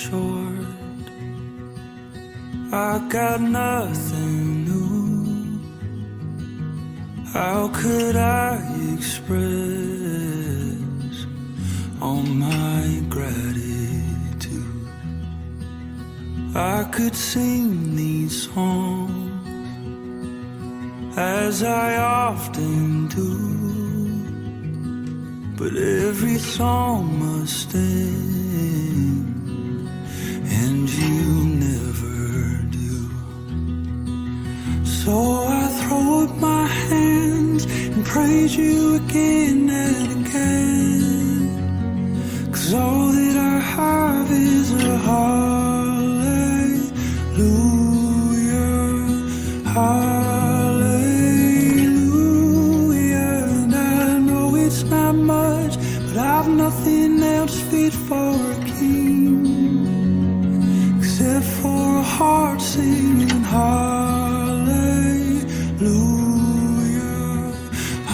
short. I got nothing new. How could I express all my gratitude? I could sing these songs as I often do, but every song must end, and you never do. So I throw up my hands and praise you again and again, 'cause all that I have is a hallelujah, hallelujah. And I know it's not much, but I've nothing else fit for a king except for a heart singing hallelujah,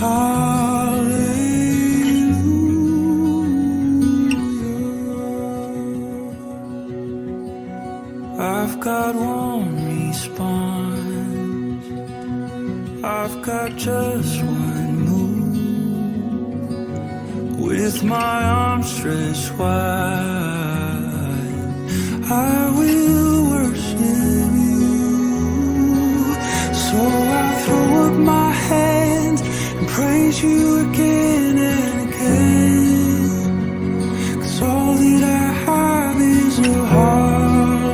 hallelujah. I've got one response, I've got just one move. With my arms stretched wide, I will worship you. So I throw up my hands and praise you again and again, 'cause all that I have is a hallelujah,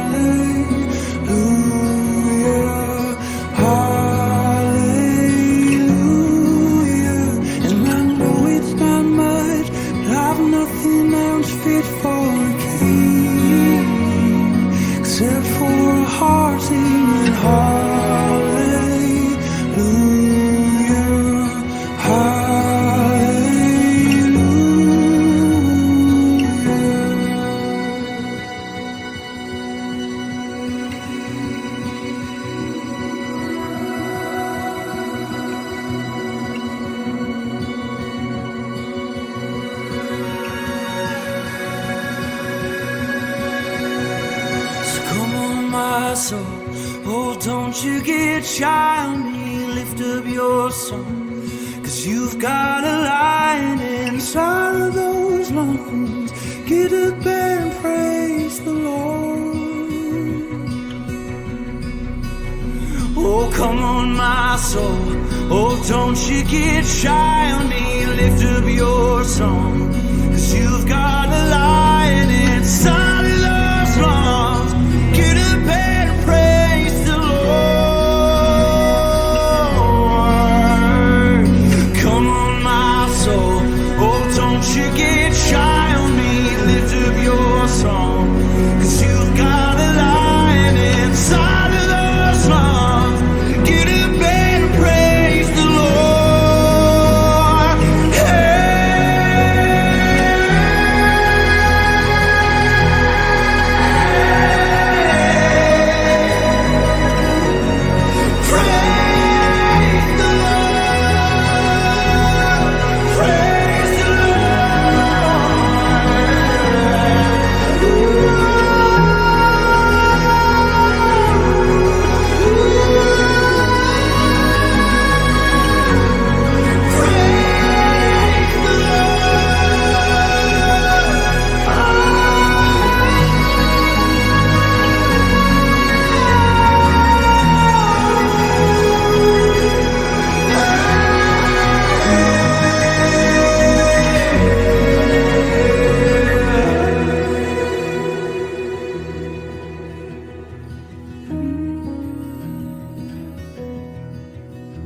hallelujah. And I know it's not much, but I've nothing else fit for a king except for a heart singing hallelujah, hallelujah. So come on, my soul, oh, don't you get shy on me, lift up your song, 'cause you've got a lion inside of those lungs. Get up and praise the Lord. Oh, come on, my soul, oh, don't you get shy on me, lift up your song, 'cause you've got a lion inside of those lungs. Get up and praise the Lord. Come on, my soul, oh, don't you get shy on me, lift up your song, 'cause you've got a lion inside of those lungs. Get up and praise the Lord. Praise the Lord. Praise the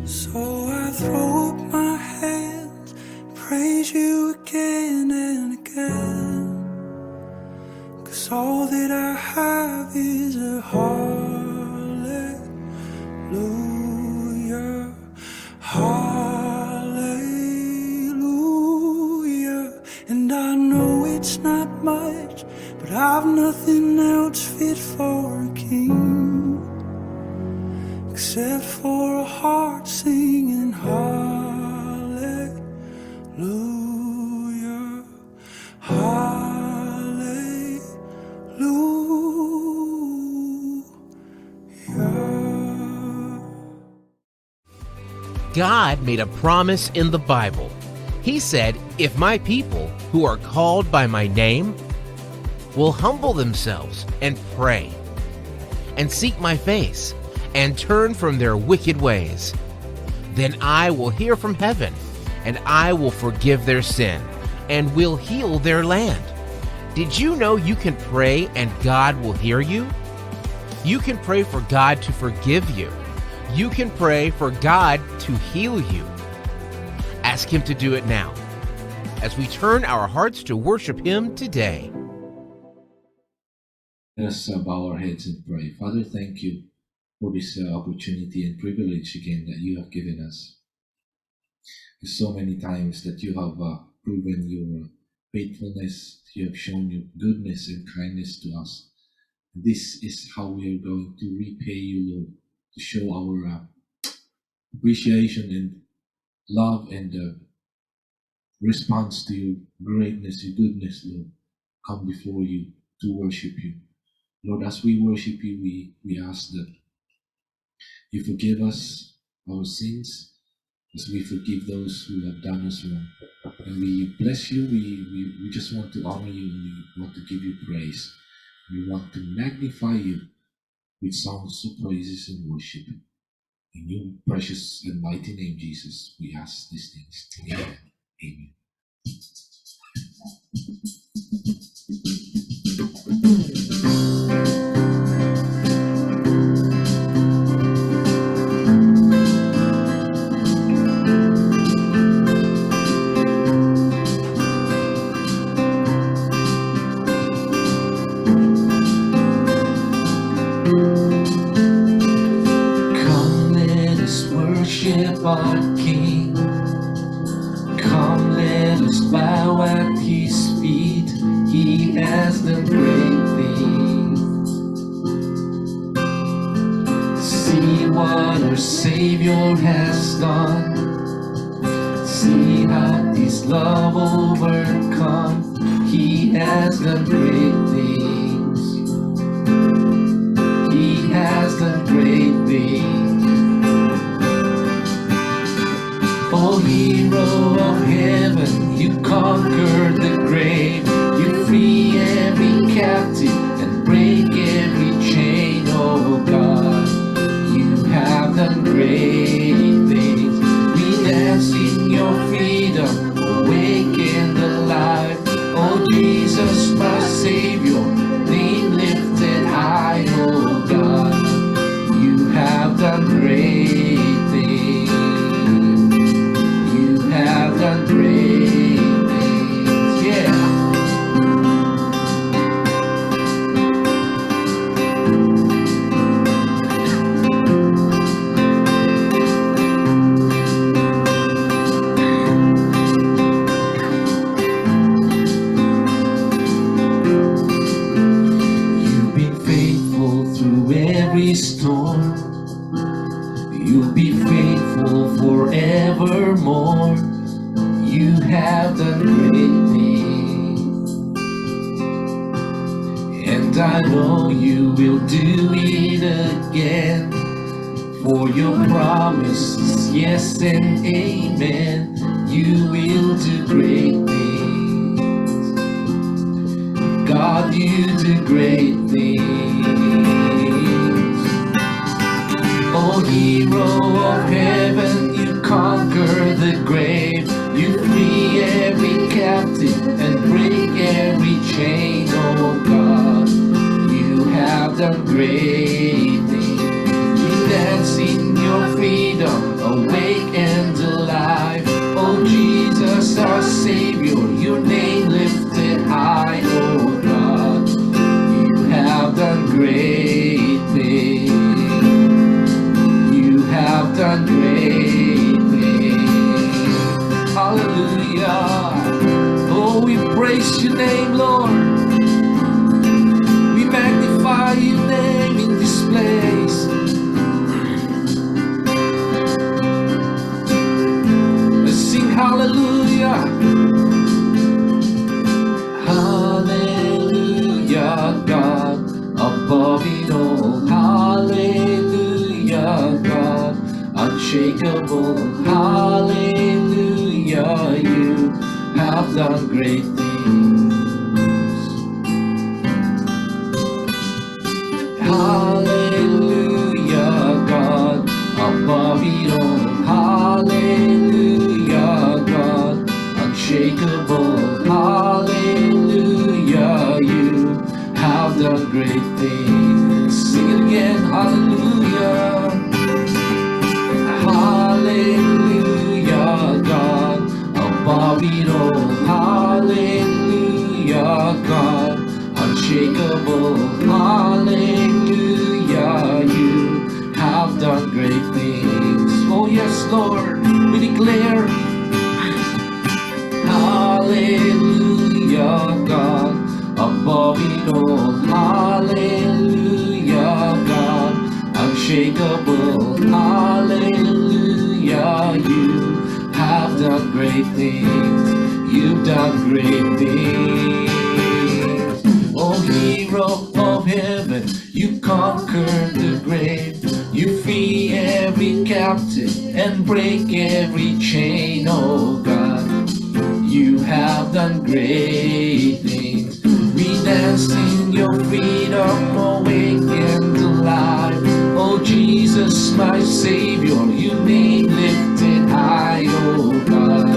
So I throw up my hands, praise you again and again, 'cause all that I have is a hallelujah, hallelujah. And I know it's not much, but I've nothing else fit for a king except for a heart singing hallelujah, hallelujah. God made a promise in the Bible. He said, if my people who are called by my name will humble themselves and pray and seek my face and turn from their wicked ways, then I will hear from heaven and I will forgive their sin and will heal their land. Did you know you can pray and God will hear you? You can pray for God to forgive you. You can pray for God to heal you. Ask Him to do it now as we turn our hearts to worship Him today. Let us bow our heads and pray. Father, thank you for this opportunity and privilege again that you have given us. There's so many times that you have proven your faithfulness, you have shown your goodness and kindness to us. This is how we are going to repay you, Lord, to show our appreciation and love and response to your greatness, your goodness, Lord. Come before you to worship you. Lord, as we worship you, we ask that you forgive us our sins as we forgive those who have done us wrong. And we bless you, we just want to honor you, and we want to give you praise. We want to magnify you with songs of praises and worship. In your precious and mighty name, Jesus, we ask these things. Amen. Amen. Our King, come, let us bow at His feet. He has done great things. See what our Savior has done. See how His love overcome. He has done great things. He has done great things. Oh, hero of heaven, you conquered the grave. You free every captive and break every chain. Oh God, you have done great things. We dance in your freedom, awake and alive. Oh Jesus, my Savior, name lifted high. Oh God, you have done great things. Have done great things, yeah. You've been faithful through every storm. You'll be faithful forevermore. You have done great things, and I know you will do it again. For your promises, yes and amen. You will do great things. God, you do great things. Oh, hero of heaven, you conquer the grave. You free every captive and break every chain. Oh God, you have done great things. You dance in your freedom, awake and alive. Oh Jesus, our Savior, your name lifted high. Oh God, you have done great things. You have done great things. Hallelujah. Oh, we praise your name, Lord. We magnify your name in this place. unshakable. Hallelujah, you have done great things. Hallelujah, God, above it all. Hallelujah, God, unshakable. Hallelujah, you have done great things. Sing it again, hallelujah. Hallelujah, God, above it all. Hallelujah, God, unshakable. Hallelujah, you have done great things. Oh yes, Lord, we declare. Hallelujah, God, above it all. Hallelujah, God, unshakable. Hallelujah, you have done great things. You've done great things. Oh, hero of heaven, you conquered the grave. You free every captive and break every chain, oh God. You have done great things. We dance in your freedom, awakened alive. Oh Jesus, my Savior, you name lifted high, oh God.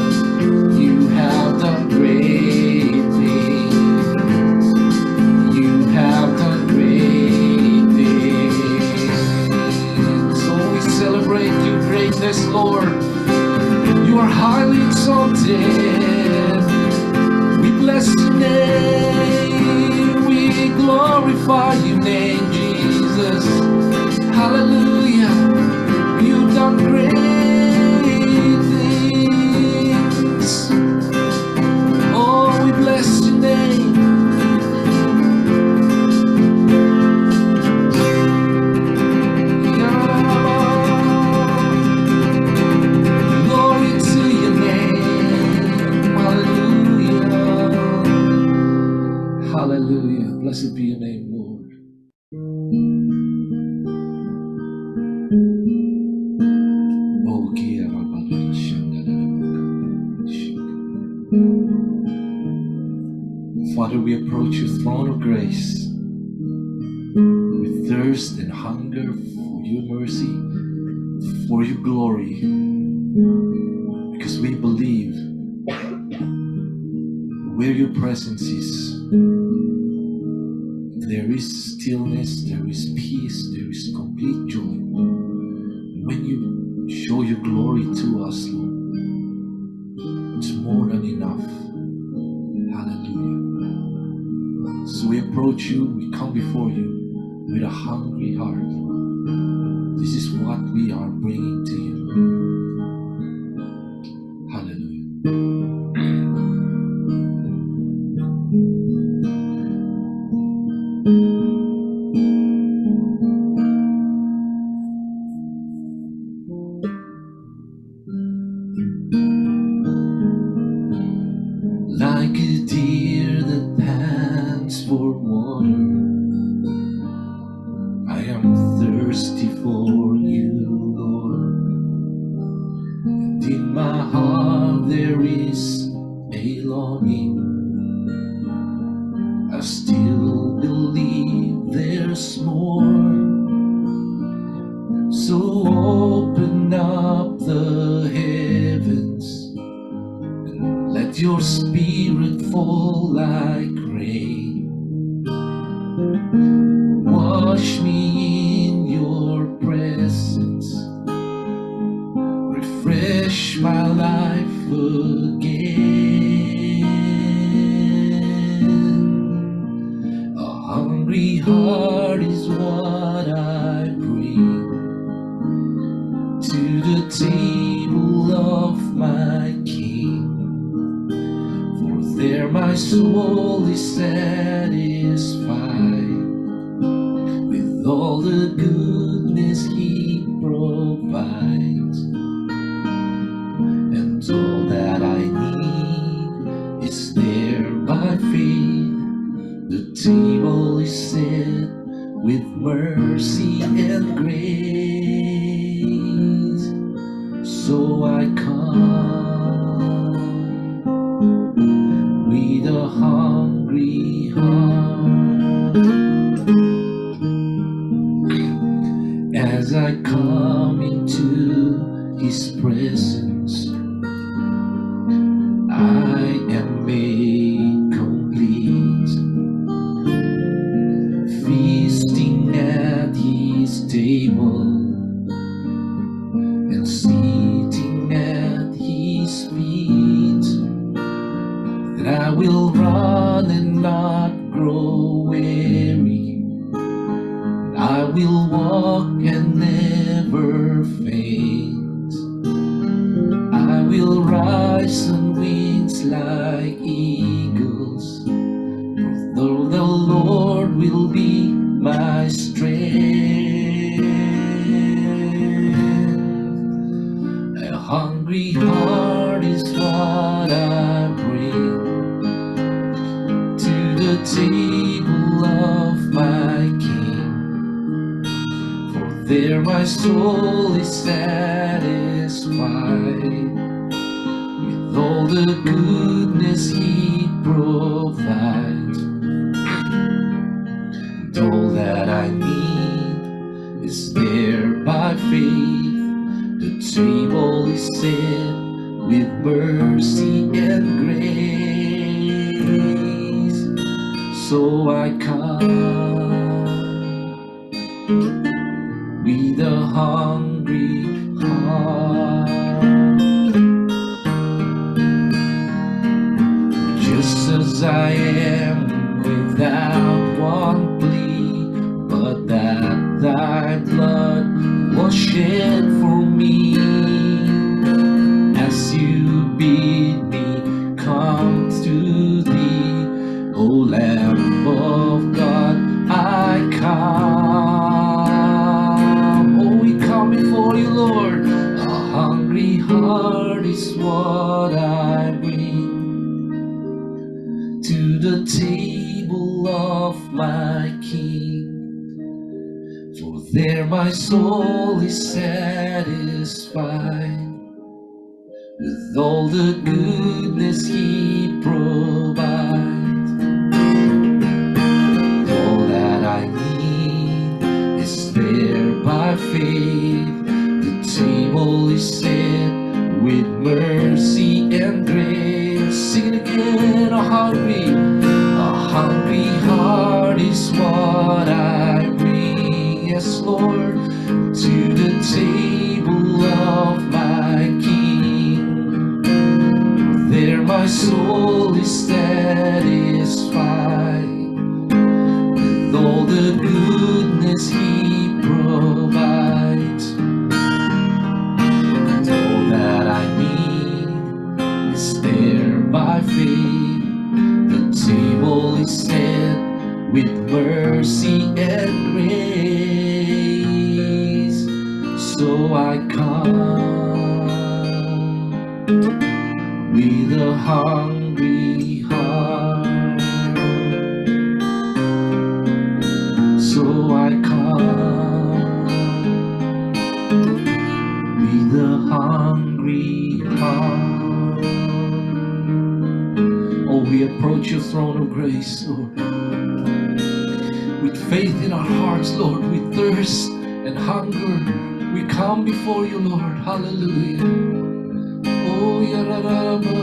You have done great things. You have done great things. So we celebrate your greatness, Lord. You are highly exalted. We bless your name. We glorify your name, Jesus. Hallelujah. You've done great things. Oh, we bless your name. Glory to your name. Hallelujah. Hallelujah. Blessed be your name, Lord. Oh, Father, we approach your throne of grace with thirst and hunger for your mercy, for your glory, because we believe where your presence is, there is stillness, there is peace, there is complete joy. When you show your glory to us, Lord, it's more than enough. Hallelujah. So we approach you, we come before you with a hungry heart. This is what we are bringing to you. Hallelujah. Like a deer that pants for water, I am thirsty for you, Lord. And in my heart there is a longing. I still believe there's more. So open up the heavens, let your spirit fall like rain. Wash me in your presence, refresh my life again. A hungry heart is what I bring to the table of my King. For there my soul is satisfied with all the goodness he provides. And all that I need is there by faith. The table is set with mercy and grace. So I come with a hungry heart. As I come into His presence, I am made complete, feasting at His table and sitting at His feet, that I will run and not grow weary, I will walk and never faint, I will rise on wings like eagles, for the Lord will be my strength. A hungry heart is what I bring to the table of my King, for there my soul is satisfied with all the goodness He provides. And all that I need is there by faith. The table is set with mercy and grace. So I come with a hungry heart, just as I am, without one plea, but that Thy blood was shed for me. As You bid me come to Thee, O Lamb of God, I come. Oh, we come before You, Lord. A hungry heart is what I bring to the table of my King, for there my soul is satisfied with all the goodness He provides. All that I need is there by faith. The table is set with mercy and grace. Sing it again. A hungry heart is what I bring, yes Lord, to the table of my King. There my soul is satisfied with all the goodness He provides. And all that I need is there by faith. The table is set with mercy and grace. So I come with a hungry heart. So I come with a hungry heart. Oh, we approach Your throne of grace, Lord, with faith in our hearts, Lord, with thirst and hunger. We come before You, Lord. Hallelujah. Oh, yararaba.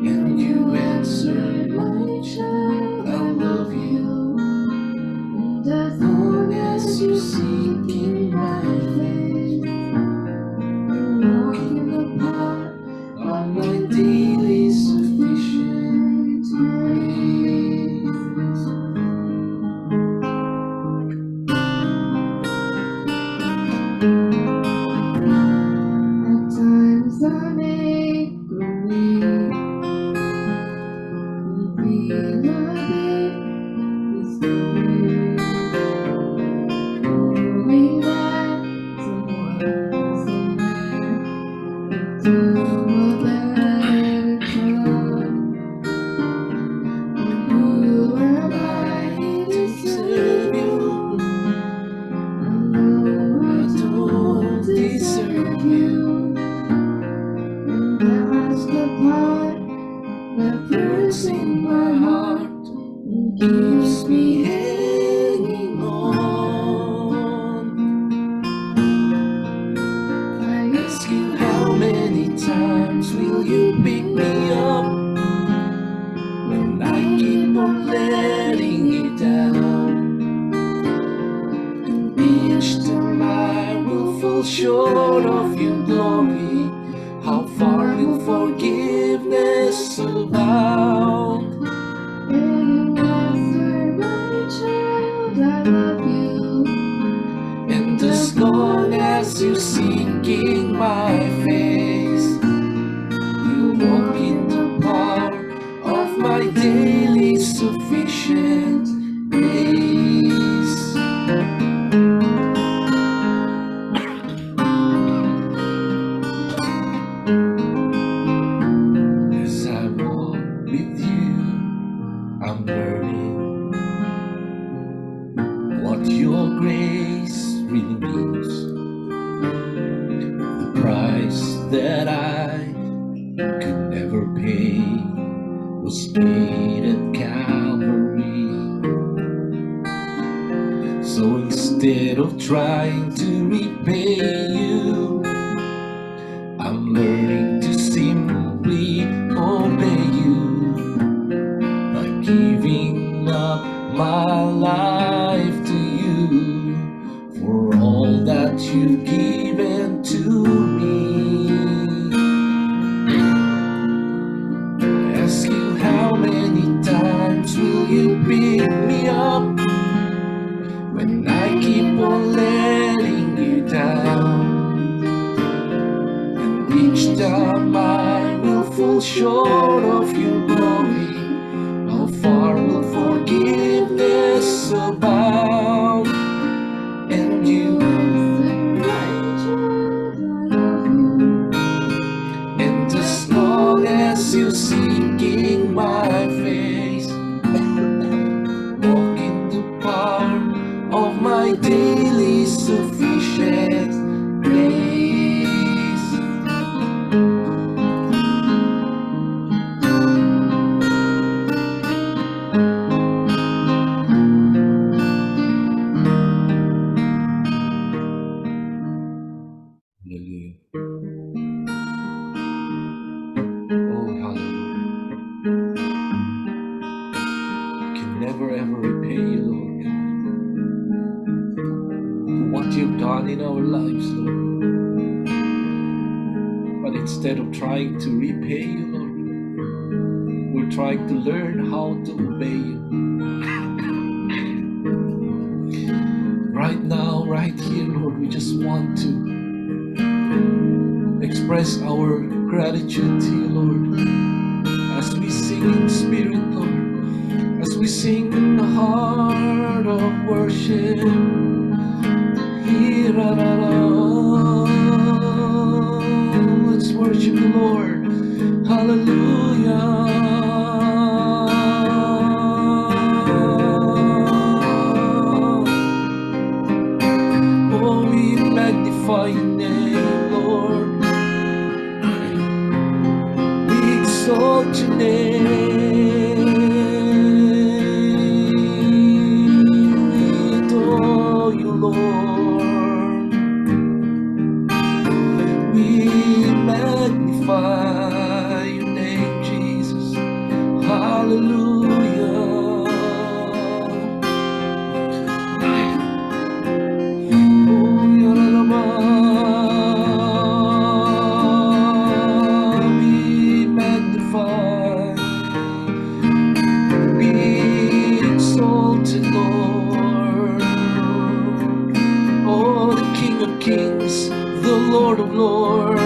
And you answered, my child, I love you. As long as you're seeking my face, you're walking the path of my daily sufficient grace. At times I make believe, feel a bit discouraged, knowing that someone somewhere will do a better job. Who am I to serve you? I know I don't deserve you. And that's the part that burns in my heart and keeps me hanging on. I ask you, how many times will you pick me up when I keep on letting you down? And each time I will fall short of your glory, how far will forgiveness abound? And you answer, my child, I love you. And as long as you're seeking my face, you walk in the power of my daily sufficient grace. As I walk with you, I'm learning what your grace really means. The price that I could never pay was paid at Calvary. So instead of trying to repay you, I'm learning to simply obey you by giving up my life to you for all that you've given to me. I ask you, how many times will you pick me up when I keep on letting you down? And each time I will fall short of your glory, how far will forgiveness abound? And you answer, my child, I love you. And as long as you're seeking my face, walk in the power of my daily sufficient grace. Hallelujah. Oh, hallelujah. I can never ever repay you, Lord God, for what you've done in our lives, Lord. But instead of trying to repay you, Lord, we're trying to learn how to obey you. Right now, right here, Lord, we just want to express our gratitude to you, Lord, as we sing in spirit, Lord, as we sing in the heart of worship. Let's worship the Lord. Hallelujah. Oh, we magnify your name, Lord. We exalt your name. We adore you, Lord. We Hallelujah. Oh, Yarama, be magnified, be exalted, Lord. Oh, the King of Kings, the Lord of Lords.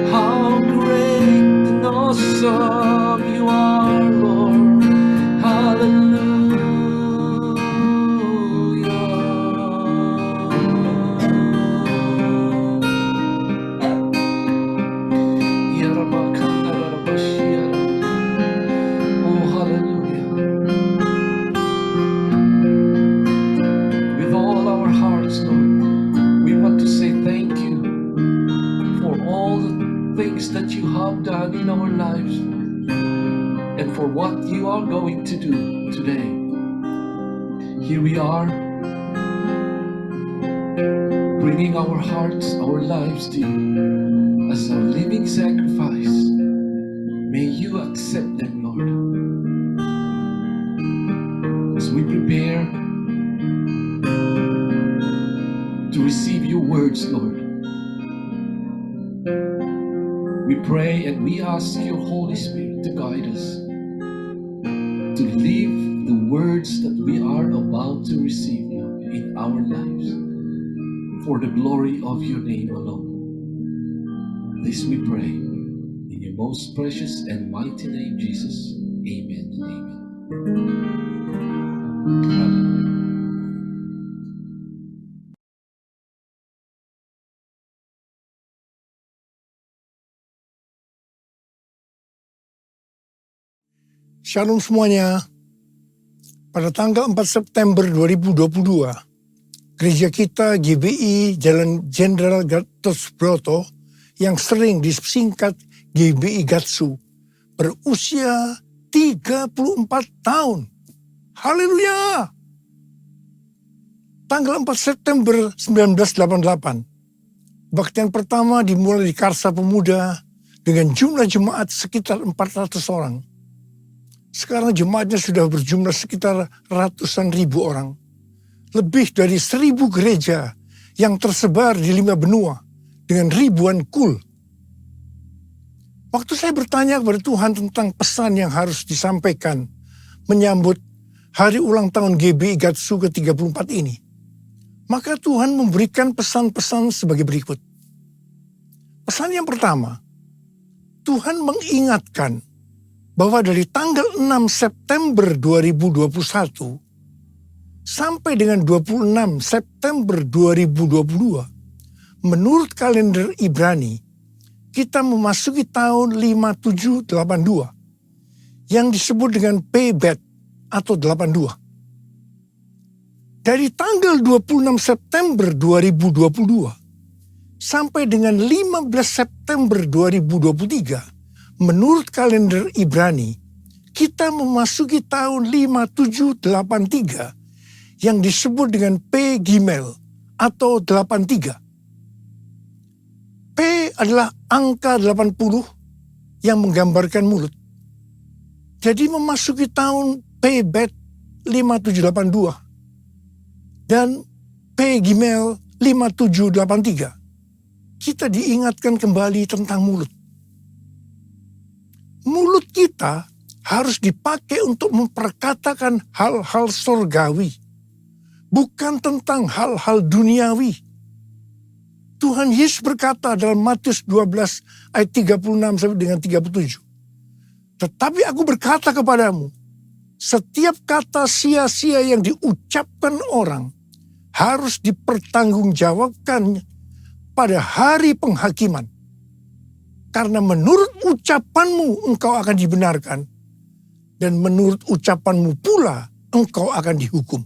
How great and awesome you are, Lord. Oh, hallelujah. With all our hearts, Lord, we want to say thank you for all the things that you have done in our lives, Lord, and for what you are going to do today. Here we are, bringing our hearts, our lives to you as our living sacrifice. May you accept them, Lord, as we prepare to receive your words, Lord. We pray and we ask your Holy Spirit to guide us, to live the words that we are about to receive, Lord, in our lives, for the glory of your name alone. This we pray in your most precious and mighty name, Jesus. Amen and amen. Hallelujah. Shalom semuanya. Pada tanggal 4 September 2022, gereja kita GBI Jalan Jenderal Gatot Subroto yang sering disingkat GBI Gatsu berusia 34 tahun. Haleluya! Tanggal 4 September 1988, kebaktian pertama dimulai di Karsa Pemuda dengan jumlah jemaat sekitar 400 orang. Sekarang jemaatnya sudah berjumlah sekitar ratusan ribu orang. Lebih dari 1.000 gereja yang tersebar di 5 benua dengan ribuan kul. Waktu saya bertanya kepada Tuhan tentang pesan yang harus disampaikan menyambut hari ulang tahun GBI Gatsu ke-34 ini, maka Tuhan memberikan pesan-pesan sebagai berikut. Pesan yang pertama, Tuhan mengingatkan bahwa dari tanggal 6 September 2021 sampai dengan 26 September 2022, menurut kalender Ibrani, kita memasuki tahun 5782 yang disebut dengan Pebet atau 82. Dari tanggal 26 September 2022 sampai dengan 15 September 2023, menurut kalender Ibrani, kita memasuki tahun 5783 yang disebut dengan P Gimel atau 83. P adalah angka 80 yang menggambarkan mulut. Jadi memasuki tahun P Bet 5782 dan P Gimel 5783. Kita diingatkan kembali tentang mulut. Mulut kita harus dipakai untuk memperkatakan hal-hal surgawi, bukan tentang hal-hal duniawi. Tuhan Yesus berkata dalam Matius 12 ayat 36 sampai dengan 37. Tetapi aku berkata kepadamu, setiap kata sia-sia yang diucapkan orang harus dipertanggungjawabkan pada hari penghakiman. Karena menurut ucapanmu engkau akan dibenarkan, dan menurut ucapanmu pula engkau akan dihukum.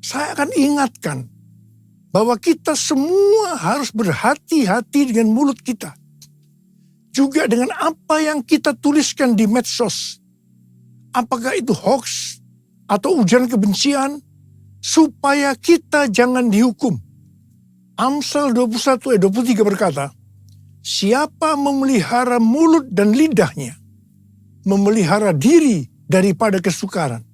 Saya akan ingatkan bahwa kita semua harus berhati-hati dengan mulut kita. Juga dengan apa yang kita tuliskan di medsos. Apakah itu hoax atau ujaran kebencian, supaya kita jangan dihukum. Amsal 21 ayat 23 berkata, siapa memelihara mulut dan lidahnya, memelihara diri daripada kesukaran.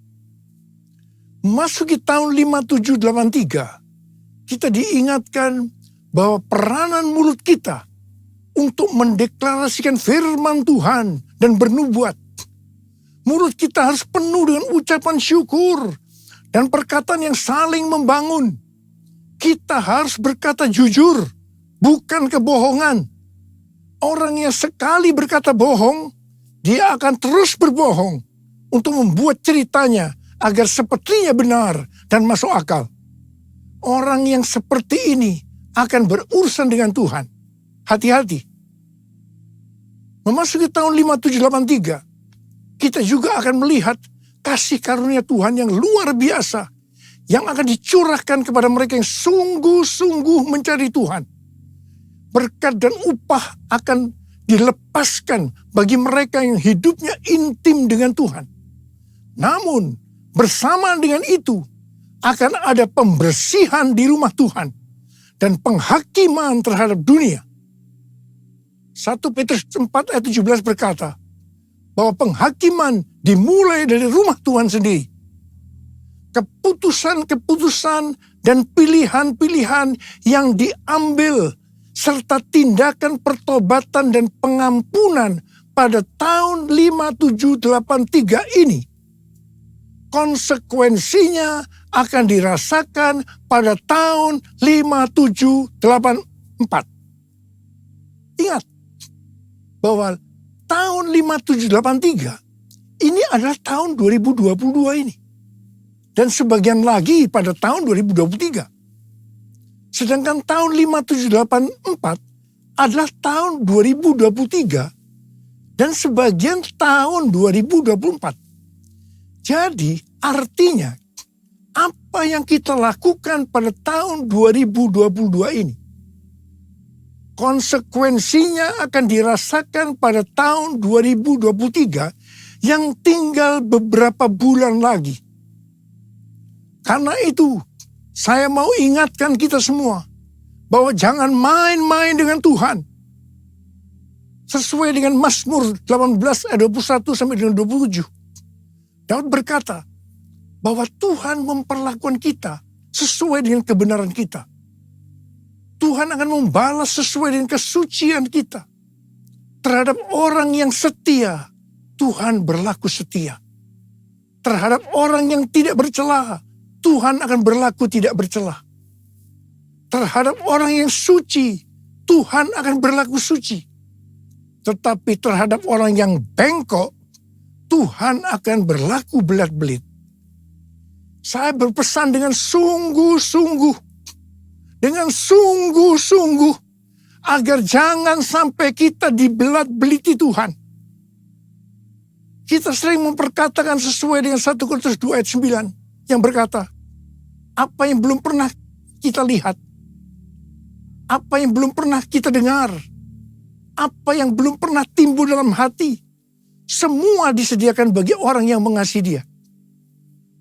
Masuki tahun 5783, kita diingatkan bahwa peranan mulut kita untuk mendeklarasikan firman Tuhan dan bernubuat. Mulut kita harus penuh dengan ucapan syukur dan perkataan yang saling membangun. Kita harus berkata jujur, bukan kebohongan. Orang yang sekali berkata bohong, dia akan terus berbohong untuk membuat ceritanya agar sepertinya benar dan masuk akal. Orang yang seperti ini akan berurusan dengan Tuhan. Hati-hati. Memasuki tahun 5783, kita juga akan melihat kasih karunia Tuhan yang luar biasa yang akan dicurahkan kepada mereka yang sungguh-sungguh mencari Tuhan. Berkat dan upah akan dilepaskan bagi mereka yang hidupnya intim dengan Tuhan. Namun, bersama dengan itu, akan ada pembersihan di rumah Tuhan dan penghakiman terhadap dunia. 1 Petrus 4 ayat 17 berkata, bahwa penghakiman dimulai dari rumah Tuhan sendiri. Keputusan-keputusan dan pilihan-pilihan yang diambil serta tindakan pertobatan dan pengampunan pada tahun 5783 ini, konsekuensinya akan dirasakan pada tahun 5784. Ingat bahwa tahun 5783 ini adalah tahun 2022 ini. Dan sebagian lagi pada tahun 2023. Sedangkan tahun 5784 adalah tahun 2023 dan sebagian tahun 2024. Jadi artinya apa yang kita lakukan pada tahun 2022 ini, konsekuensinya akan dirasakan pada tahun 2023 yang tinggal beberapa bulan lagi. Karena itu, saya mau ingatkan kita semua bahwa jangan main-main dengan Tuhan. Sesuai dengan Mazmur 18 ayat 21 sampai dengan 27. Daud berkata bahwa Tuhan memperlakukan kita sesuai dengan kebenaran kita. Tuhan akan membalas sesuai dengan kesucian kita. Terhadap orang yang setia, Tuhan berlaku setia. Terhadap orang yang tidak bercela, Tuhan akan berlaku tidak bercela. Terhadap orang yang suci, Tuhan akan berlaku suci. Tetapi terhadap orang yang bengkok, Tuhan akan berlaku belat-belit. Saya berpesan dengan sungguh-sungguh, agar jangan sampai kita dibelat-beliti Tuhan. Kita sering memperkatakan sesuai dengan 1 Korintus 2 ayat 9 yang berkata, apa yang belum pernah kita lihat, apa yang belum pernah kita dengar, apa yang belum pernah timbul dalam hati, semua disediakan bagi orang yang mengasihi Dia.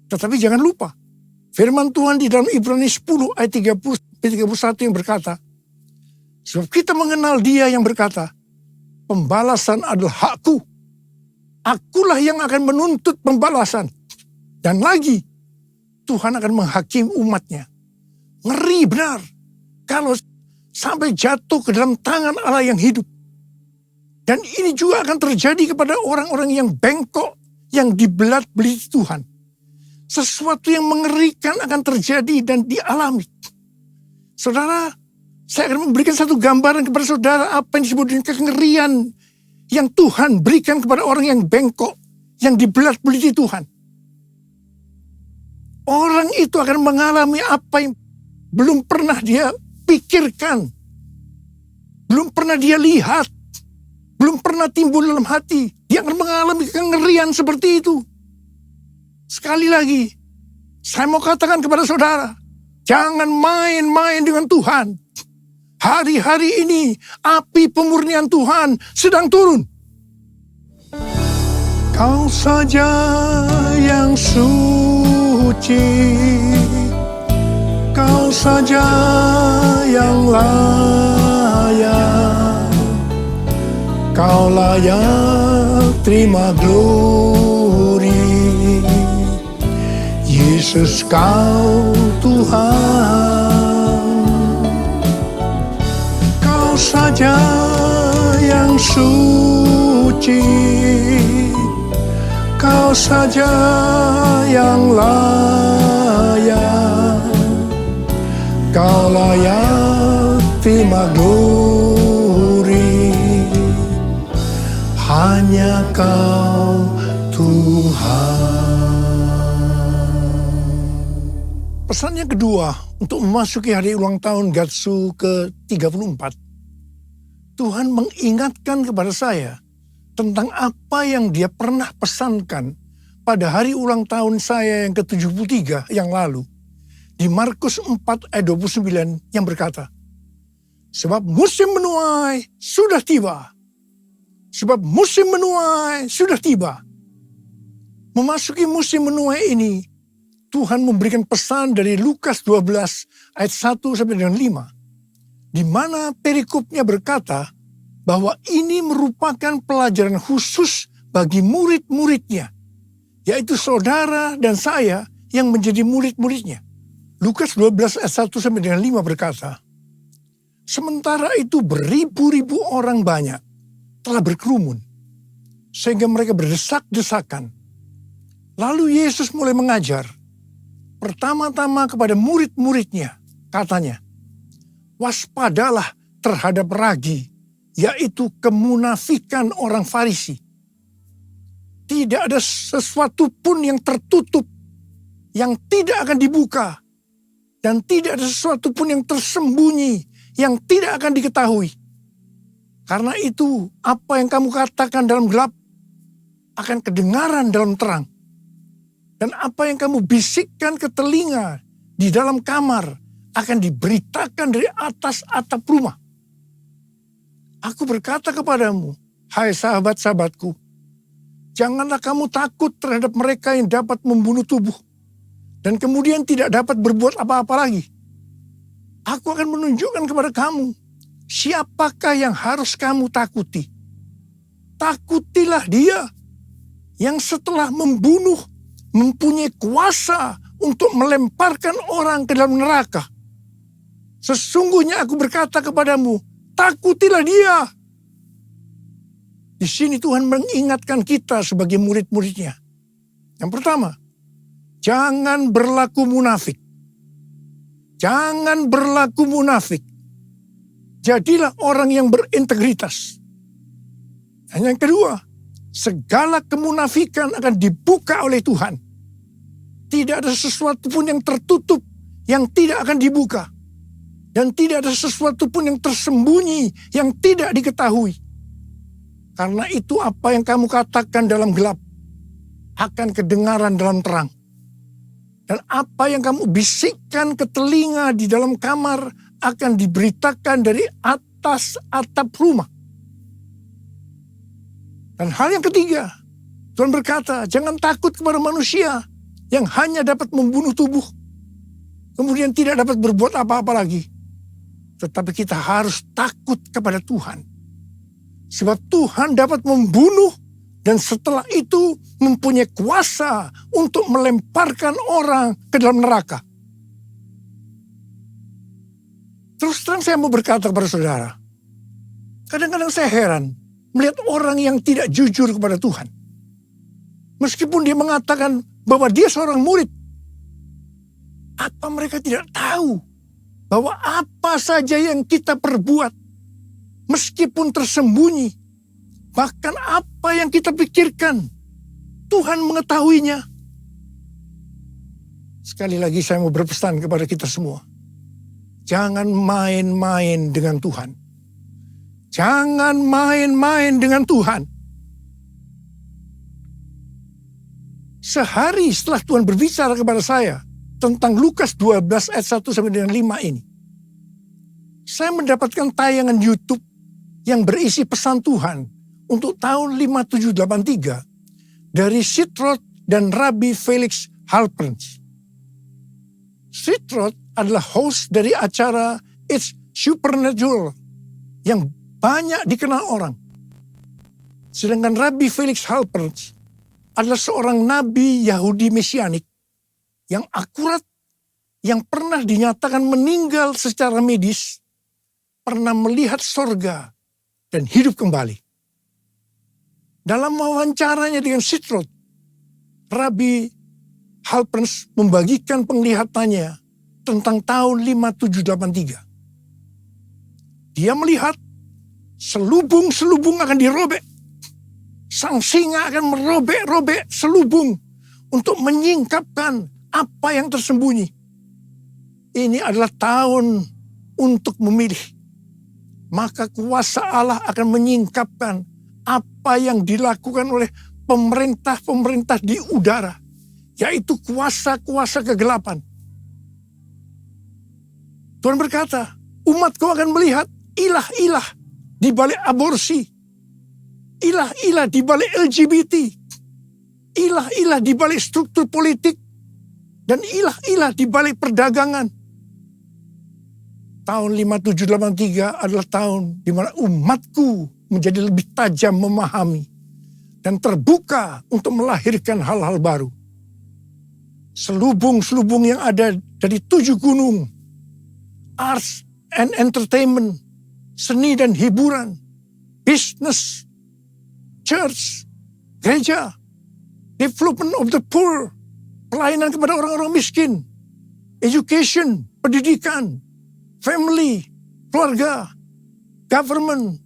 Tetapi jangan lupa, firman Tuhan di dalam Ibrani 10 ayat 31 yang berkata, sebab kita mengenal Dia yang berkata, pembalasan adalah hakku. Akulah yang akan menuntut pembalasan. Dan lagi, Tuhan akan menghakimi umatnya. Ngeri benar kalau sampai jatuh ke dalam tangan Allah yang hidup. Dan ini juga akan terjadi kepada orang-orang yang bengkok, yang dibelat-beliti Tuhan. Sesuatu yang mengerikan akan terjadi dan dialami. Saudara, saya akan memberikan satu gambaran kepada saudara apa yang disebut dengan kengerian yang Tuhan berikan kepada orang yang bengkok, yang dibelat-beliti Tuhan. Orang itu akan mengalami apa yang belum pernah dia pikirkan, belum pernah dia lihat, belum pernah timbul dalam hati. Dia akan mengalami kengerian seperti itu. Sekali lagi, saya mau katakan kepada saudara, jangan main-main dengan Tuhan. Hari-hari ini, api pemurnian Tuhan sedang turun. Kau saja yang suci, Kau saja yang layak, Kau layak terima glory. Yesus kau Tuhan, kau saja yang suci, kau saja yang layak, kau layak terima glory. Hanya kau Tuhan. Pesan yang kedua untuk memasuki hari ulang tahun Gatsu ke-34. Tuhan mengingatkan kepada saya tentang apa yang Dia pernah pesankan pada hari ulang tahun saya yang ke-73 yang lalu. Di Markus 4 ayat 29 yang berkata, sebab musim menuai sudah tiba. Sebab musim menuai sudah tiba. Memasuki musim menuai ini, Tuhan memberikan pesan dari Lukas 12 ayat 1 sampai dengan 5. Di mana perikopnya berkata bahwa ini merupakan pelajaran khusus bagi murid-muridnya. Yaitu saudara dan saya yang menjadi murid-muridnya. Lukas 12 ayat 1 sampai dengan 5 berkata, sementara itu beribu-ribu orang banyak telah berkerumun, sehingga mereka berdesak-desakan. Lalu Yesus mulai mengajar, pertama-tama kepada murid-muridnya, katanya, waspadalah terhadap ragi, yaitu kemunafikan orang Farisi. Tidak ada sesuatu pun yang tertutup, yang tidak akan dibuka, dan tidak ada sesuatu pun yang tersembunyi, yang tidak akan diketahui. Karena itu, apa yang kamu katakan dalam gelap akan kedengaran dalam terang. Dan apa yang kamu bisikkan ke telinga di dalam kamar akan diberitakan dari atas atap rumah. Aku berkata kepadamu, hai sahabat-sahabatku, janganlah kamu takut terhadap mereka yang dapat membunuh tubuh dan kemudian tidak dapat berbuat apa-apa lagi. Aku akan menunjukkan kepada kamu siapakah yang harus kamu takuti. Takutilah Dia yang setelah membunuh mempunyai kuasa untuk melemparkan orang ke dalam neraka. Sesungguhnya aku berkata kepadamu, takutilah Dia. Di sini Tuhan mengingatkan kita sebagai murid-muridnya. Yang pertama, jangan berlaku munafik. Jangan berlaku munafik. Jadilah orang yang berintegritas. Dan yang kedua, segala kemunafikan akan dibuka oleh Tuhan. Tidak ada sesuatu pun yang tertutup yang tidak akan dibuka. Dan tidak ada sesuatu pun yang tersembunyi yang tidak diketahui. Karena itu apa yang kamu katakan dalam gelap akan kedengaran dalam terang. Dan apa yang kamu bisikkan ke telinga di dalam kamar akan diberitakan dari atas atap rumah. Dan hal yang ketiga, Tuhan berkata, jangan takut kepada manusia yang hanya dapat membunuh tubuh, kemudian tidak dapat berbuat apa-apa lagi. Tetapi kita harus takut kepada Tuhan. Sebab Tuhan dapat membunuh dan setelah itu mempunyai kuasa untuk melemparkan orang ke dalam neraka. Terus terang saya mau berkata kepada saudara, kadang-kadang saya heran melihat orang yang tidak jujur kepada Tuhan. Meskipun dia mengatakan bahwa dia seorang murid, apa mereka tidak tahu bahwa apa saja yang kita perbuat, meskipun tersembunyi, bahkan apa yang kita pikirkan, Tuhan mengetahuinya. Sekali lagi saya mau berpesan kepada kita semua. Jangan main-main dengan Tuhan. Jangan main-main dengan Tuhan. Sehari setelah Tuhan berbicara kepada saya tentang Lukas 12 ayat 1 sampai dengan 5 ini, saya mendapatkan tayangan YouTube yang berisi pesan Tuhan untuk tahun 5783 dari Sitroth dan Rabbi Felix Halperns. Sitroth adalah host dari acara It's Supernatural yang banyak dikenal orang. Sedangkan Rabbi Felix Halpern adalah seorang nabi Yahudi Mesianik yang akurat, yang pernah dinyatakan meninggal secara medis, pernah melihat sorga dan hidup kembali. Dalam wawancaranya dengan Sitrot, Rabbi Halpern membagikan penglihatannya tentang tahun 5783. Dia melihat selubung-selubung akan dirobek. Sang singa akan merobek-robek selubung untuk menyingkapkan apa yang tersembunyi. Ini adalah tahun untuk memilih. Maka kuasa Allah akan menyingkapkan apa yang dilakukan oleh pemerintah-pemerintah di udara, yaitu kuasa-kuasa kegelapan. Tuhan berkata, umatku akan melihat ilah-ilah di balik aborsi, ilah-ilah di balik LGBT, ilah-ilah di balik struktur politik, dan ilah-ilah di balik perdagangan. Tahun 5783 adalah tahun di mana umatku menjadi lebih tajam memahami dan terbuka untuk melahirkan hal-hal baru. Selubung-selubung yang ada dari 7 gunung, arts and entertainment, seni dan hiburan, business, church, gereja, development of the poor, pelayanan kepada orang-orang miskin, education, pendidikan, family, keluarga, government,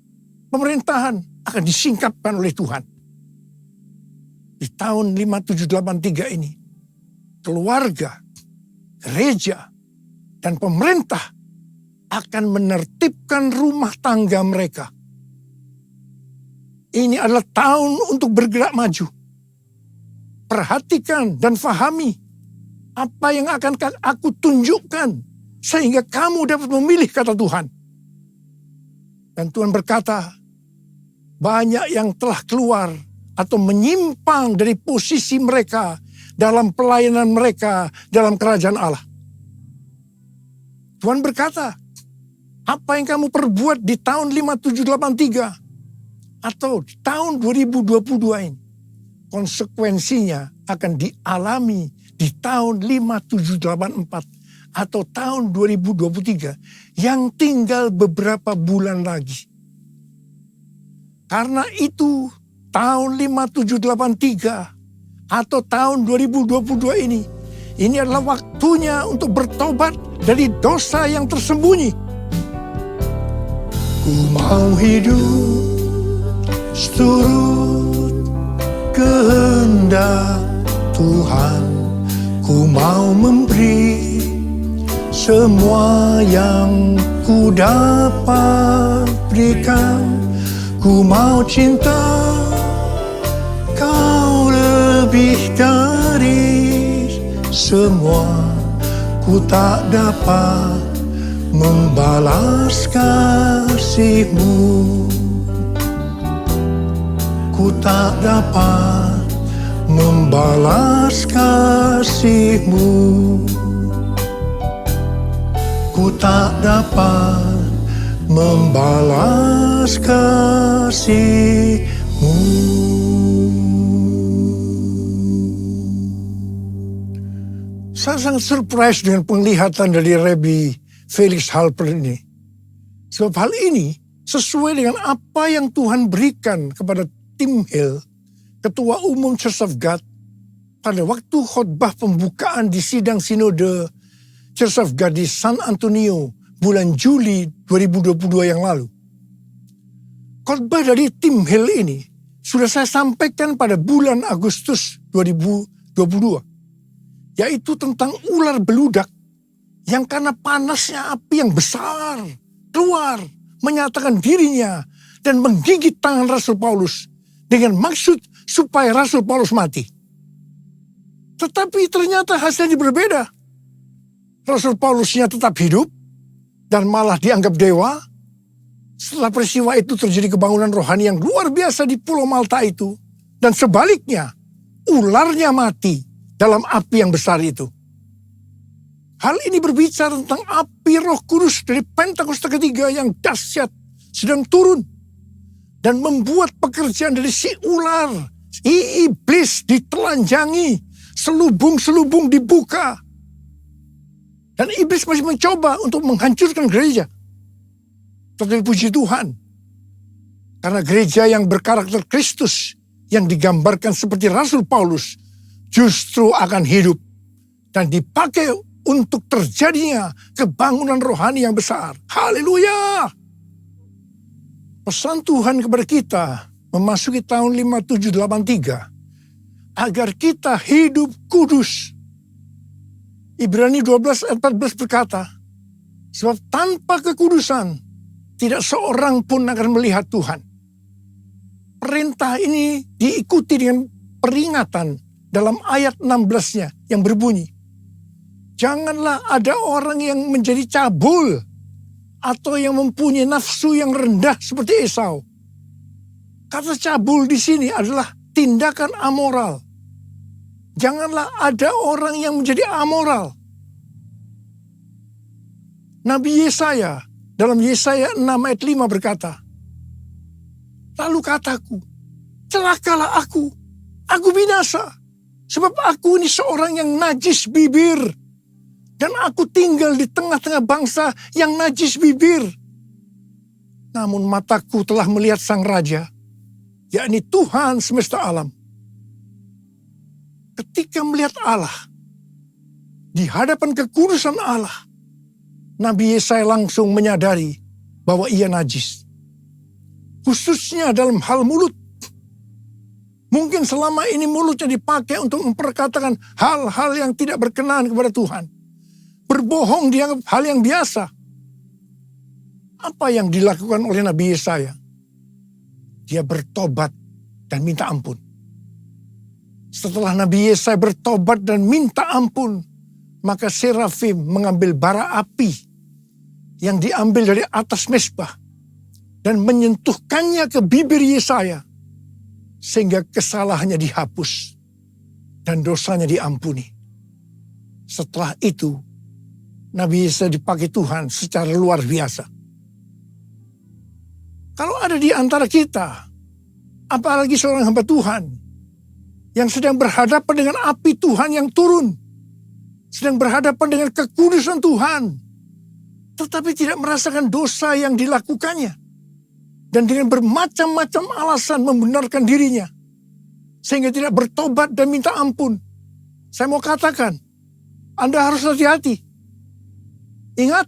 pemerintahan akan disingkapkan oleh Tuhan. Di tahun 5783 ini, keluarga, gereja, dan pemerintah akan menertibkan rumah tangga mereka. Ini adalah tahun untuk bergerak maju. Perhatikan dan fahami apa yang akan aku tunjukkan sehingga kamu dapat memilih kata Tuhan. Dan Tuhan berkata, banyak yang telah keluar atau menyimpang dari posisi mereka dalam pelayanan mereka dalam kerajaan Allah. Tuhan berkata, apa yang kamu perbuat di tahun 5783 atau di tahun 2022 ini, konsekuensinya akan dialami di tahun 5784 atau tahun 2023 yang tinggal beberapa bulan lagi. Karena itu tahun 5783 atau tahun 2022 ini adalah waktunya untuk bertobat dari dosa yang tersembunyi. Ku mau hidup seturut kehendak Tuhan. Ku mau memberi semua yang ku dapat berikan. Ku mau cinta kau lebih dari semua. Ku tak dapat membalas kasih-Mu. Ku tak dapat membalas kasih-Mu. Ku tak dapat membalas kasih-Mu. Saya sangat surprise dengan penglihatan dari Rabbi Felix Halpern ini. Sebab hal ini sesuai dengan apa yang Tuhan berikan kepada Tim Hill, Ketua Umum Church of God, pada waktu khotbah pembukaan di sidang sinode Church of God di San Antonio bulan Juli 2022 yang lalu. Khotbah dari Tim Hill ini sudah saya sampaikan pada bulan Agustus 2022. Yaitu tentang ular beludak yang karena panasnya api yang besar keluar menyatakan dirinya dan menggigit tangan Rasul Paulus dengan maksud supaya Rasul Paulus mati. Tetapi ternyata hasilnya berbeda. Rasul Paulusnya tetap hidup dan malah dianggap dewa. Setelah peristiwa itu terjadi kebangunan rohani yang luar biasa di Pulau Malta itu. Dan sebaliknya, ularnya mati dalam api yang besar itu. Hal ini berbicara tentang api Roh Kudus dari Pentakosta ketiga yang dahsyat sedang turun. dan membuat pekerjaan dari si ular, si iblis ditelanjangi, selubung-selubung dibuka. Dan iblis masih mencoba untuk menghancurkan gereja. Tetapi puji Tuhan, karena gereja yang berkarakter Kristus, yang digambarkan seperti Rasul Paulus, justru akan hidup dan dipakai untuk terjadinya kebangunan rohani yang besar. Haleluya! Pesan Tuhan kepada kita memasuki tahun 5783 agar kita hidup kudus. Ibrani 12 ayat 14 berkata, sebab tanpa kekudusan tidak seorang pun akan melihat Tuhan. Perintah ini diikuti dengan peringatan dalam ayat 16-nya yang berbunyi, janganlah ada orang yang menjadi cabul atau yang mempunyai nafsu yang rendah seperti Esau. Kata cabul di sini adalah tindakan amoral. Janganlah ada orang yang menjadi amoral. Nabi Yesaya dalam Yesaya 6 ayat 5 berkata, lalu kataku, celakalah aku binasa, sebab aku ini seorang yang najis bibir, dan aku tinggal di tengah-tengah bangsa yang najis bibir. Namun mataku telah melihat Sang Raja, yakni Tuhan semesta alam. Ketika melihat Allah, di hadapan kekudusan Allah, Nabi Yesaya langsung menyadari bahwa ia najis. Khususnya dalam hal mulut. Mungkin selama ini mulutnya dipakai untuk memperkatakan hal-hal yang tidak berkenan kepada Tuhan. Berbohong dianggap hal yang biasa. Apa yang dilakukan oleh Nabi Yesaya? Dia bertobat dan minta ampun. Setelah Nabi Yesaya bertobat dan minta ampun, maka serafim mengambil bara api yang diambil dari atas mezbah dan menyentuhkannya ke bibir Yesaya, sehingga kesalahannya dihapus dan dosanya diampuni. Setelah itu, Nabi Yesaya dipakai Tuhan secara luar biasa. Kalau ada di antara kita, apalagi seorang hamba Tuhan, yang sedang berhadapan dengan api Tuhan yang turun, sedang berhadapan dengan kekudusan Tuhan, tetapi tidak merasakan dosa yang dilakukannya, dan dengan bermacam-macam alasan membenarkan dirinya, sehingga tidak bertobat dan minta ampun. Saya mau katakan, Anda harus hati-hati. Ingat,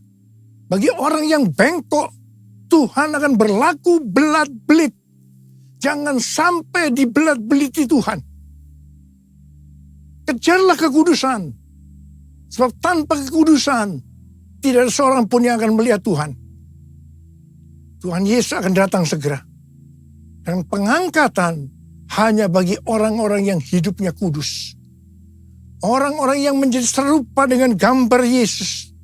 bagi orang yang bengkok, Tuhan akan berlaku belat-belit. Jangan sampai dibelat-beliti Tuhan. Kejarlah kekudusan. Sebab tanpa kekudusan, tidak ada seorang pun yang akan melihat Tuhan. Tuhan Yesus akan datang segera. Dan pengangkatan hanya bagi orang-orang yang hidupnya kudus. Orang-orang yang menjadi serupa dengan gambar Yesus.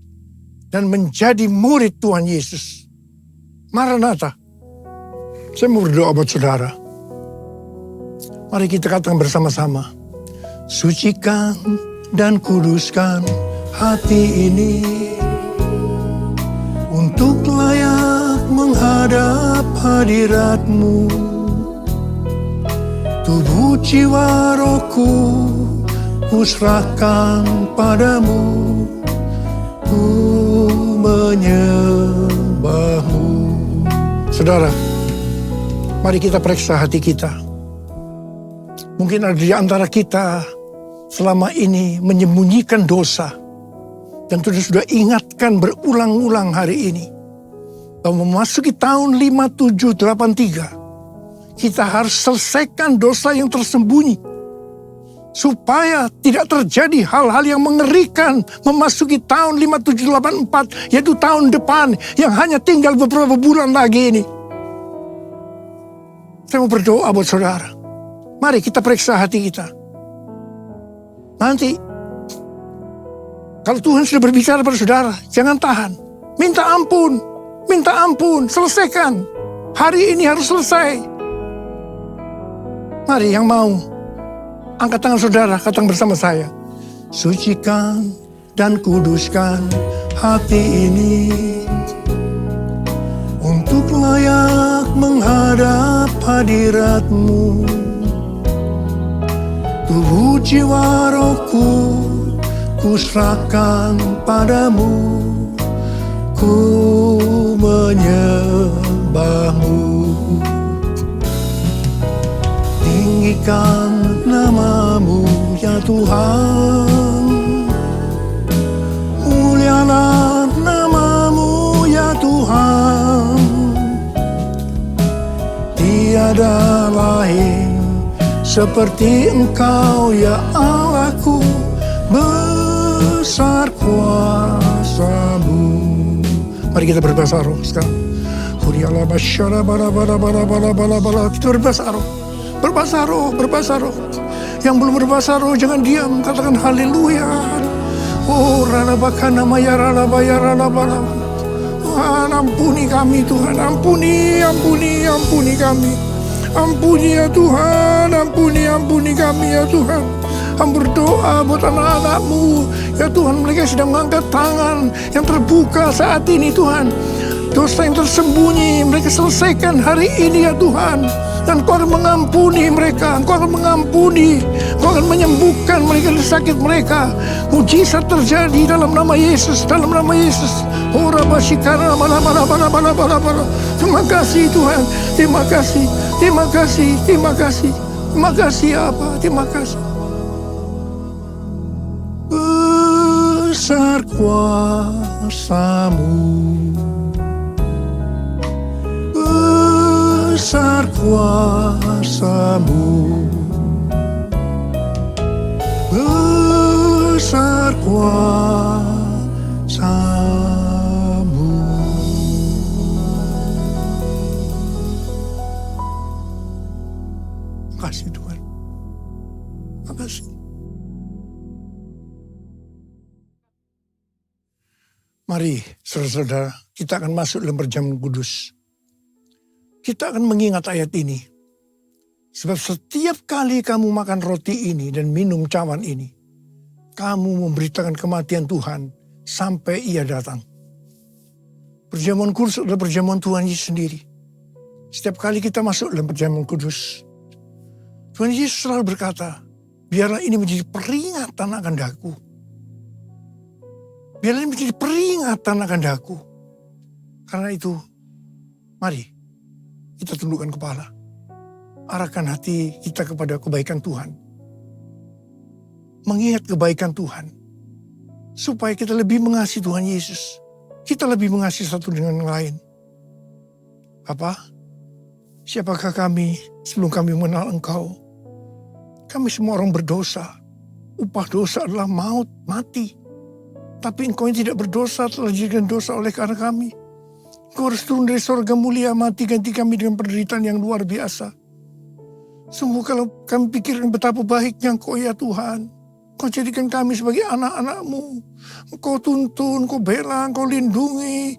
Dan menjadi murid Tuhan Yesus. Maranatha. Saya mau berdoa buat saudara. Mari kita katakan bersama-sama. Sucikan dan kuduskan hati ini untuk layak menghadap hadirat-Mu. Tubuh jiwa rohku kuserahkan padamu, ku menyembah-Mu. Saudara, mari kita periksa hati kita. Mungkin ada di antara kita selama ini menyembunyikan dosa. Dan sudah ingatkan berulang-ulang hari ini. Bahwa memasuki tahun 5783. Kita harus selesaikan dosa yang tersembunyi. Supaya tidak terjadi hal-hal yang mengerikan memasuki tahun 5784. Yaitu tahun depan yang hanya tinggal beberapa bulan lagi ini. Saya mau berdoa buat saudara. Mari kita periksa hati kita. Nanti, kalau Tuhan sudah berbicara pada saudara, jangan tahan. Minta ampun, selesaikan. Hari ini harus selesai. Mari yang mau, angkat tangan saudara, katakan bersama saya. Sucikan dan kuduskan hati ini untuk layak menghadap hadirat-Mu. Tubuh jiwa rohku ku serahkan padamu, ku menyembah-Mu. Tinggikan nama-Mu ya Tuhan, mulialah nama-Mu ya Tuhan. Tiada lain seperti Engkau ya Allahku, besar kuasa-Mu. Mari kita berbahasa roh sekarang. Huriala basyara bara bara bara bara bara bara. Kita berbahasa roh. Berbahasa roh, berbahasa roh. Yang belum berbahasa roh jangan diam, katakan haleluya. Oh, rana bakana maya rana baya rana bala. Tuhan ampuni kami, Tuhan ampuni, ampuni, ampuni kami. Ampuni ya Tuhan, ampuni, ampuni kami ya Tuhan. Kami berdoa buat anak-anak-Mu ya Tuhan, mereka sedang mengangkat tangan yang terbuka saat ini Tuhan. Dosa yang tersembunyi mereka selesaikan hari ini ya Tuhan. Dan Engkau akan mengampuni mereka, Engkau akan mengampuni, Engkau akan menyembuhkan mereka dari sakit mereka. Mujizat terjadi dalam nama Yesus, dalam nama Yesus. Ora basikara bala bala bala bala bala bala. Terima kasih Tuhan, terima kasih, terima kasih, terima kasih, terima kasih apa, terima kasih. Besar kuasa-Mu, besar kuasa-Mu, besar kuasa-Mu. Makasih Tuhan, makasih. Mari saudara-saudara, kita akan masuk dalam perjamuan kudus. Kita akan mengingat ayat ini. Sebab setiap kali kamu makan roti ini dan minum cawan ini, kamu memberitakan kematian Tuhan sampai Ia datang. Perjamuan kudus adalah perjamuan Tuhan Yesus sendiri. Setiap kali kita masuk dalam perjamuan kudus, Tuhan Yesus selalu berkata, biarlah ini menjadi peringatan akan daku. Biarlah ini menjadi peringatan akan daku. Karena itu, mari kita tundukkan kepala. Arahkan hati kita kepada kebaikan Tuhan. Mengingat kebaikan Tuhan. Supaya kita lebih mengasihi Tuhan Yesus. Kita lebih mengasihi satu dengan yang lain. Bapa, siapakah kami sebelum kami mengenal Engkau? Kami semua orang berdosa. Upah dosa adalah maut, mati. Tapi Engkau yang tidak berdosa telah dijadikan dosa oleh karena kami. Engkau harus turun dari surga mulia, mati ganti kami dengan penderitaan yang luar biasa. Sungguh kalau kami pikirkan betapa baiknya Engkau ya Tuhan. Engkau jadikan kami sebagai anak-anak-Mu. Engkau tuntun, Engkau bela, Engkau lindungi.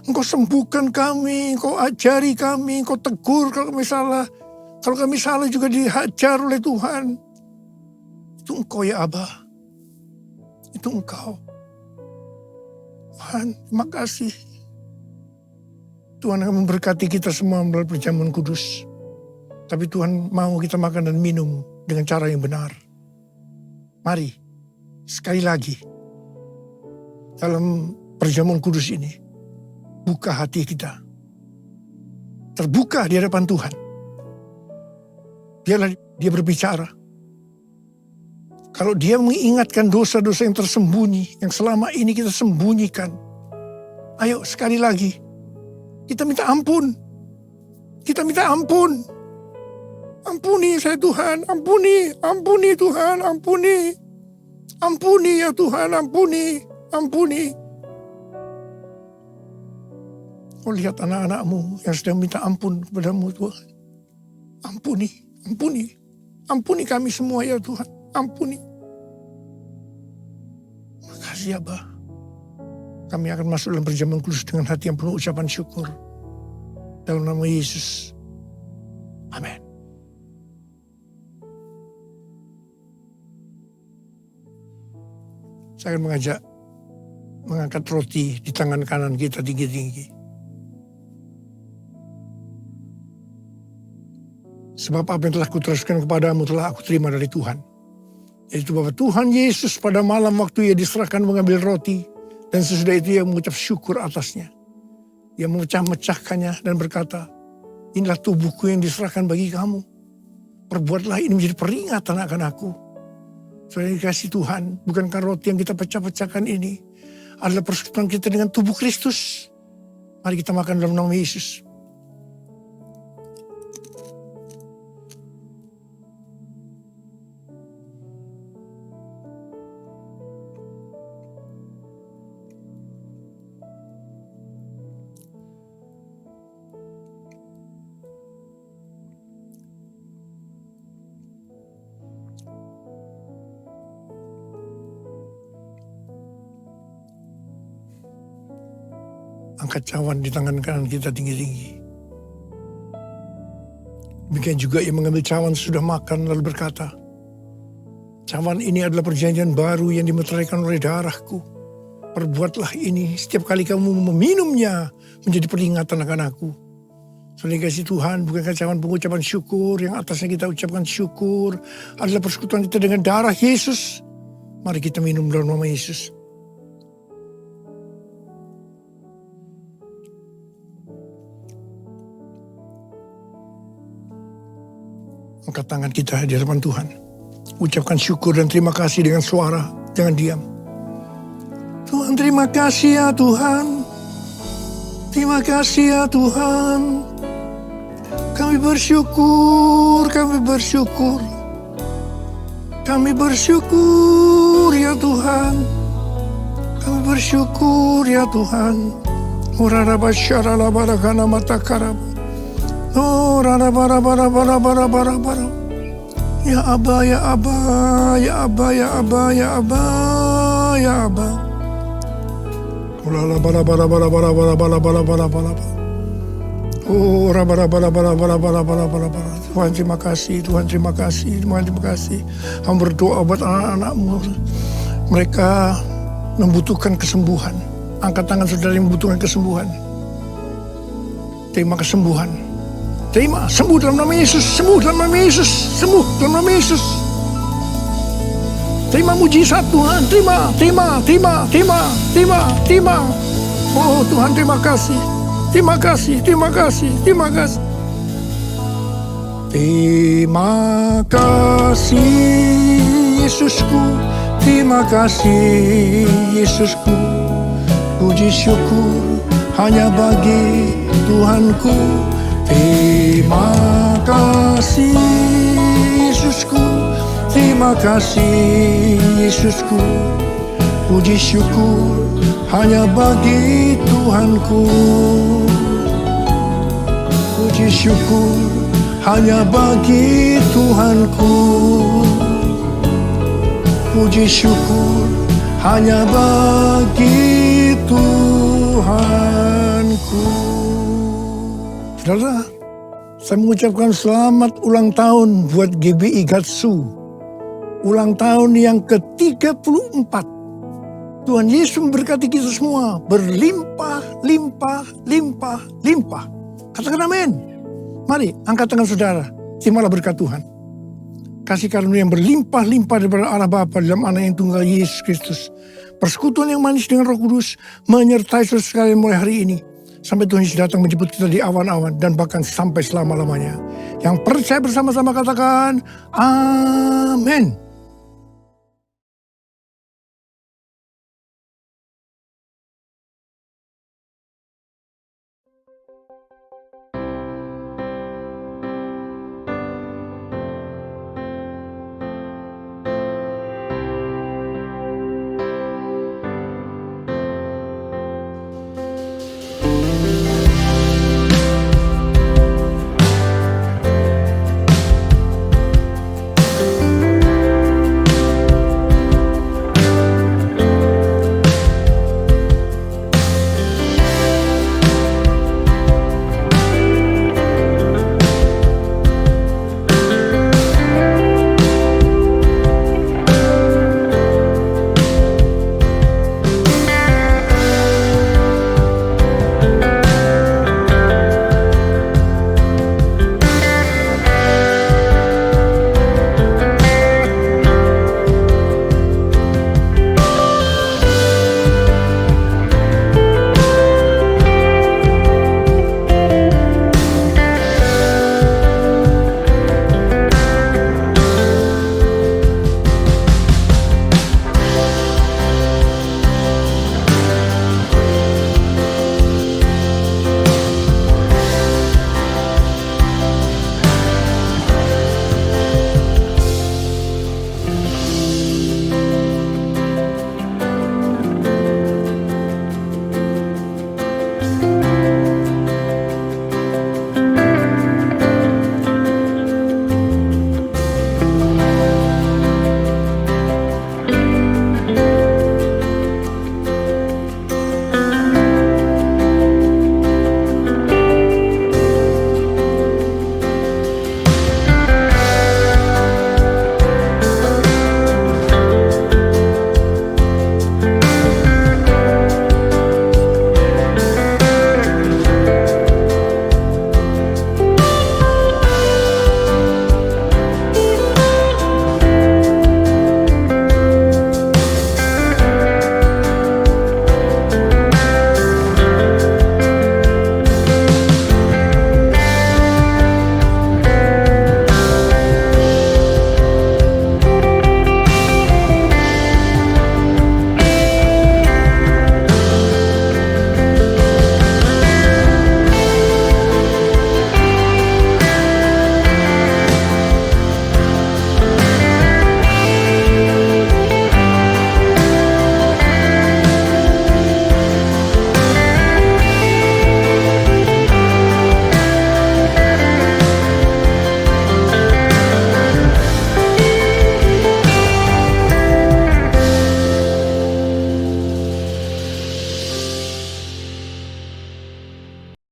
Engkau sembuhkan kami, Engkau ajari kami, Engkau tegur kalau kami salah. Kalau kami salah juga dihajar oleh Tuhan. Itu Engkau ya Abah. Itu Engkau. Tuhan, terima kasih. Tuhan akan memberkati kita semua melalui perjamuan kudus. Tapi Tuhan mau kita makan dan minum dengan cara yang benar. Mari, sekali lagi, dalam perjamuan kudus ini, buka hati kita. Terbuka di hadapan Tuhan. Biarlah Dia berbicara. Kalau Dia mengingatkan dosa-dosa yang tersembunyi, yang selama ini kita sembunyikan. Ayo sekali lagi, kita minta ampun. Kita minta ampun. Ampuni saya Tuhan, ampuni, ampuni Tuhan, ampuni. Ampuni ya Tuhan, ampuni, ampuni. Kau lihat anak-anak-Mu yang sedang minta ampun kepada-Mu Tuhan. Ampuni, ampuni. Ampuni kami semua ya Tuhan, ampuni. Makasih ya Abah. Kami akan masuk dalam perjamuan kudus dengan hati yang penuh ucapan syukur. Dalam nama Yesus. Amin. Saya akan mengangkat roti di tangan kanan kita tinggi-tinggi. Sebab apa yang telah kuteruskan kepadamu telah aku terima dari Tuhan. Yaitu bahwa Tuhan Yesus pada malam waktu ia diserahkan mengambil roti. Dan sesudah itu ia mengucap syukur atasnya. Ia memecah-mecahkannya dan berkata, inilah tubuhku yang diserahkan bagi kamu. Perbuatlah ini menjadi peringatan akan aku. Saudara dikasih Tuhan, bukankah roti yang kita pecah-pecahkan ini adalah persekutuan kita dengan tubuh Kristus? Mari kita makan dalam nama Yesus. Angkat cawan di tangan kanan kita tinggi-tinggi. Demikian juga ia mengambil cawan sudah makan lalu berkata, cawan ini adalah perjanjian baru yang dimeteraikan oleh darahku. Perbuatlah ini setiap kali kamu meminumnya menjadi peringatan akan aku. Saudara kasih Tuhan, bukankah cawan pengucapan syukur yang atasnya kita ucapkan syukur adalah persekutuan kita dengan darah Yesus. Mari kita minum dalam nama Yesus. Angkat tangan kita di hadapan Tuhan. Ucapkan syukur dan terima kasih dengan suara. Jangan diam. Tuhan, terima kasih ya Tuhan. Terima kasih ya Tuhan. Kami bersyukur, kami bersyukur. Kami bersyukur ya Tuhan. Kami bersyukur ya Tuhan. Urarabasyarala barakana matakarab. Oh, rara bara bara bara bara bara bara. Ya Aba, ya Aba, ya Aba, ya Aba, ya Aba, ya Aba. Ulala bara bara bara bara bara bara bara bara bara. Oh, rara bara bara bara bara bara bara bara bara. Tuhan terima kasih, Tuhan terima kasih, Tuhan terima kasih. Hamba berdoa buat anak-anakmu. Mereka membutuhkan kesembuhan. Angkat tangan saudara yang membutuhkan kesembuhan. Terima kesembuhan. Terima, sembuh dalam nama Yesus, sembuh dalam nama Yesus, sembuh dalam nama Yesus. Terima mujizat Tuhan, terima, terima, terima, terima, terima, terima. Oh Tuhan terima kasih, terima kasih, terima kasih, terima kasih. Terima kasih Yesusku, terima kasih Yesusku. Puji syukur hanya bagi Tuhanku. Terima kasih Yesusku, terima kasih Yesusku. Puji syukur hanya bagi Tuhanku. Puji syukur hanya bagi Tuhanku. Puji syukur hanya bagi Tuhanku. Saudara, saya mengucapkan selamat ulang tahun buat GBI Gatsu. Ulang tahun yang ke-34. Tuhan Yesus memberkati kita semua. Berlimpah, limpah, limpah, limpah. Katakan amin. Mari, angkat tangan saudara. Terimalah berkat Tuhan. Kasih karunia yang berlimpah-limpah daripada Allah Bapa dalam Anak yang tunggal Yesus Kristus. Persekutuan yang manis dengan Roh Kudus menyertai saudara sekalian mulai hari ini. Sampai Tuhan Yesus datang menjemput kita di awan-awan dan bahkan sampai selama-lamanya. Yang percaya bersama-sama katakan, amin.